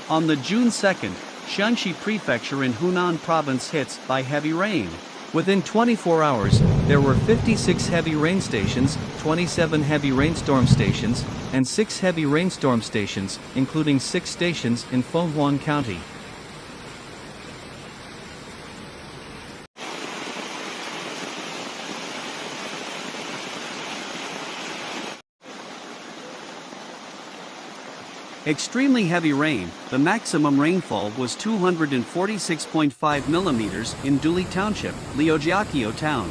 On the June 2nd, Xiangxi Prefecture in Hunan Province hits by heavy rain. Within 24 hours, there were 56 heavy rain stations, 27 heavy rainstorm stations, and 6 heavy rainstorm stations, including 6 stations in Fenghuang County. Extremely heavy rain. The maximum rainfall was 246.5 millimeters in Duli Township, Liujiaqio Town.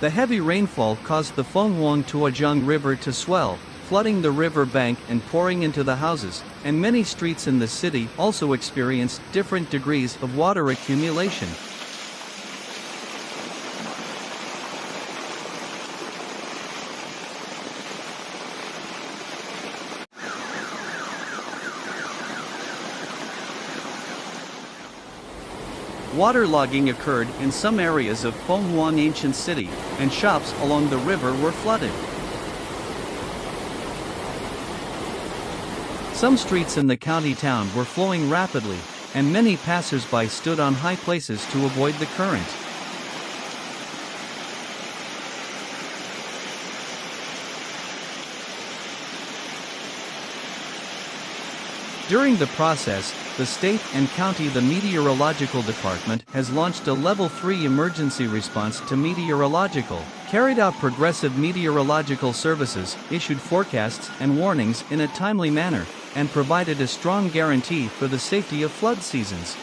The heavy rainfall caused the Fenghuang Tuojung River to swell, flooding the river bank and pouring into the houses, and many streets in the city also experienced different degrees of water accumulation. Waterlogging occurred in some areas of Fenghuang Ancient City, and shops along the river were flooded. Some streets in the county town were flowing rapidly, and many passersby stood on high places to avoid the current. During the process, the state and county the meteorological department has launched a level 3 emergency response to meteorological, carried out progressive meteorological services, issued forecasts and warnings in a timely manner, and provided a strong guarantee for the safety of flood seasons.